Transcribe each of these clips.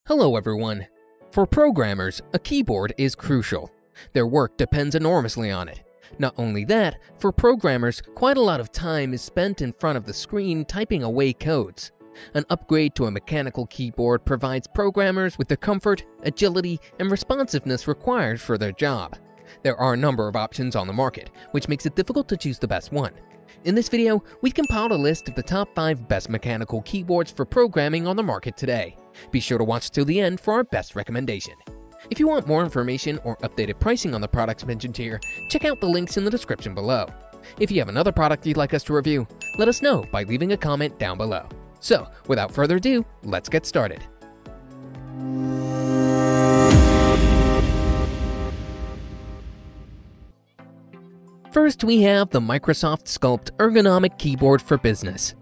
Hello everyone. For programmers, a keyboard is crucial. Their work depends enormously on it. Not only that, for programmers, quite a lot of time is spent in front of the screen typing away codes. An upgrade to a mechanical keyboard provides programmers with the comfort, agility, and responsiveness required for their job. There are a number of options on the market, which makes it difficult to choose the best one. In this video, we compiled a list of the top 5 best mechanical keyboards for programming on the market today. Be sure to watch till the end for our best recommendation. If you want more information or updated pricing on the products mentioned here, check out the links in the description below. If you have another product you'd like us to review, let us know by leaving a comment down below. So, without further ado, let's get started. First, we have the Microsoft Sculpt Ergonomic Keyboard for Business.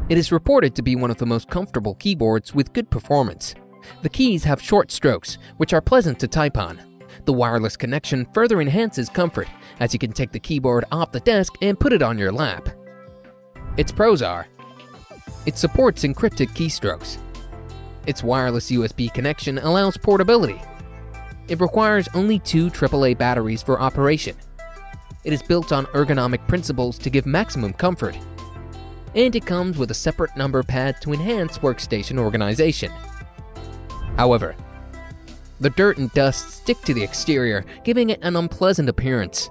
It is reported to be one of the most comfortable keyboards with good performance. The keys have short strokes, which are pleasant to type on. The wireless connection further enhances comfort, as you can take the keyboard off the desk and put it on your lap. Its pros are: it supports encrypted keystrokes. Its wireless USB connection allows portability. It requires only 2 AAA batteries for operation. It is built on ergonomic principles to give maximum comfort. And it comes with a separate number pad to enhance workstation organization. However, the dirt and dust stick to the exterior, giving it an unpleasant appearance.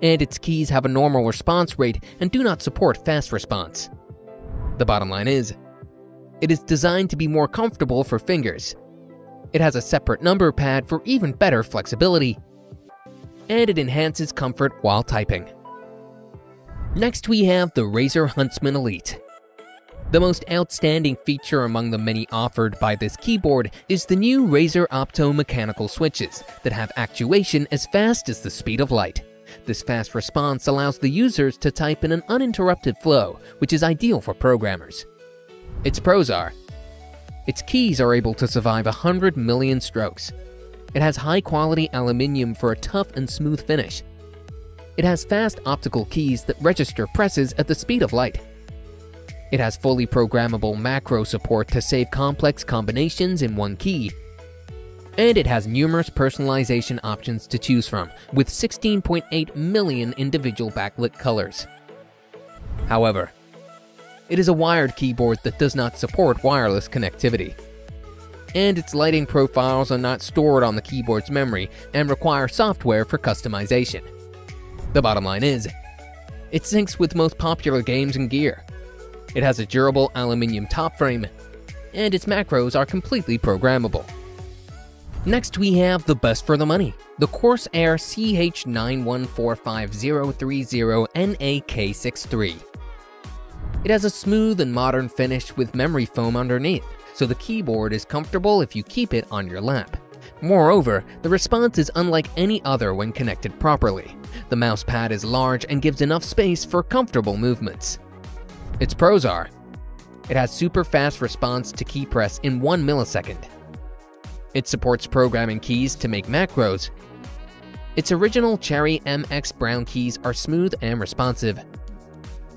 And its keys have a normal response rate and do not support fast response. The bottom line is, it is designed to be more comfortable for fingers. It has a separate number pad for even better flexibility. And it enhances comfort while typing. Next, we have the Razer Huntsman Elite. The most outstanding feature among the many offered by this keyboard is the new Razer Opto mechanical switches that have actuation as fast as the speed of light. This fast response allows the users to type in an uninterrupted flow, which is ideal for programmers. Its pros are: its keys are able to survive 100 million strokes. It has high-quality aluminium for a tough and smooth finish. It has fast optical keys that register presses at the speed of light. It has fully programmable macro support to save complex combinations in one key. And it has numerous personalization options to choose from, with 16.8 million individual backlit colors. However, it is a wired keyboard that does not support wireless connectivity. And its lighting profiles are not stored on the keyboard's memory and require software for customization. The bottom line is, it syncs with most popular games and gear. It has a durable aluminum top frame, and its macros are completely programmable. Next, we have the best for the money, the Corsair CH91453030NAK63. It has a smooth and modern finish with memory foam underneath, so the keyboard is comfortable if you keep it on your lap. Moreover, the response is unlike any other when connected properly. The mouse pad is large and gives enough space for comfortable movements. Its pros are: it has super fast response to key press in 1 millisecond. It supports programming keys to make macros. Its original Cherry MX Brown keys are smooth and responsive.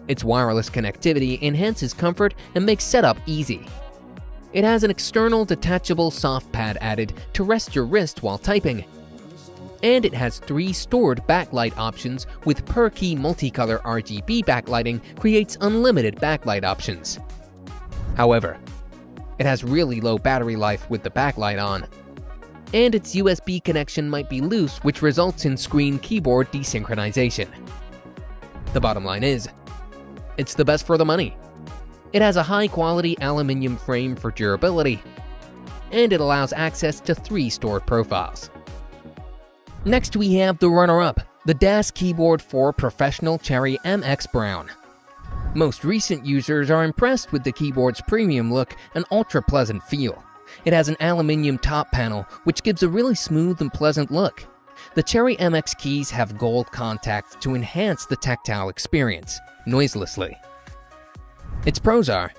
Its wireless connectivity enhances comfort and makes setup easy. It has an external detachable soft pad added to rest your wrist while typing. And it has 3 stored backlight options with per-key multicolor RGB backlighting creates unlimited backlight options. However, it has really low battery life with the backlight on. And its USB connection might be loose, which results in screen-keyboard desynchronization. The bottom line is, it's the best for the money. It has a high-quality aluminum frame for durability, and it allows access to 3 stored profiles. Next, we have the runner-up, the DAS Keyboard for Professional Cherry MX Brown. Most recent users are impressed with the keyboard's premium look and ultra-pleasant feel. It has an aluminum top panel, which gives a really smooth and pleasant look. The Cherry MX keys have gold contacts to enhance the tactile experience, noiselessly. Its pros are: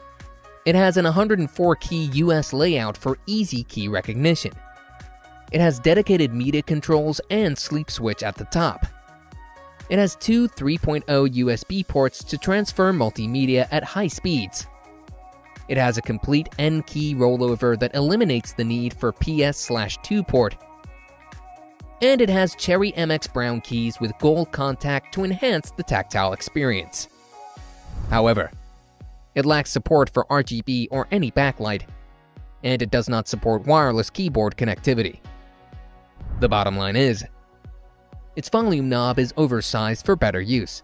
it has an 104-key US layout for easy key recognition. It has dedicated media controls and sleep switch at the top. It has 2 3.0 USB ports to transfer multimedia at high speeds. It has a complete N key rollover that eliminates the need for PS/2 port. And it has Cherry MX brown keys with gold contact to enhance the tactile experience. However, it lacks support for RGB or any backlight, and it does not support wireless keyboard connectivity. The bottom line is, its volume knob is oversized for better use.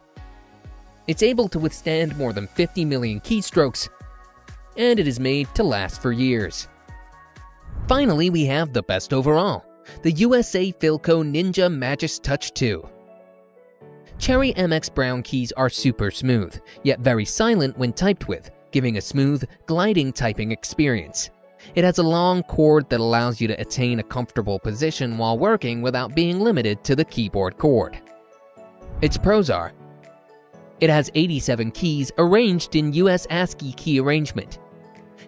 It's able to withstand more than 50 million keystrokes, and it is made to last for years. Finally, we have the best overall, the USA Filco Ninja Magis Touch 2. Cherry MX brown keys are super smooth, yet very silent when typed with, giving a smooth, gliding typing experience. It has a long cord that allows you to attain a comfortable position while working without being limited to the keyboard cord. Its pros are: it has 87 keys arranged in US ASCII key arrangement.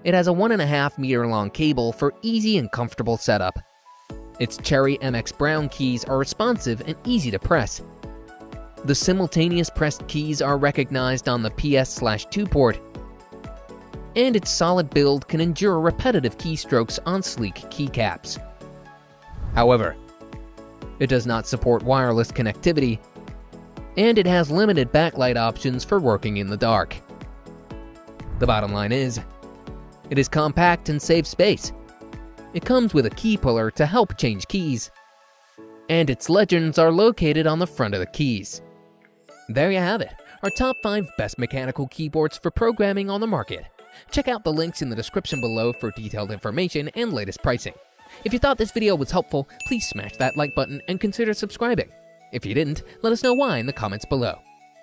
It has a 1.5 meter long cable for easy and comfortable setup. Its Cherry MX brown keys are responsive and easy to press. The simultaneous pressed keys are recognized on the PS/2 port, and its solid build can endure repetitive keystrokes on sleek keycaps. However, it does not support wireless connectivity, and it has limited backlight options for working in the dark. The bottom line is, it is compact and saves space. It comes with a key puller to help change keys, and its legends are located on the front of the keys. There you have it, our top 5 best mechanical keyboards for programming on the market. Check out the links in the description below for detailed information and latest pricing. If you thought this video was helpful, please smash that like button and consider subscribing. If you didn't, let us know why in the comments below.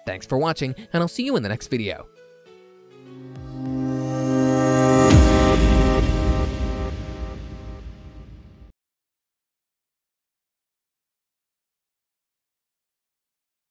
Thanks for watching, and I'll see you in the next video.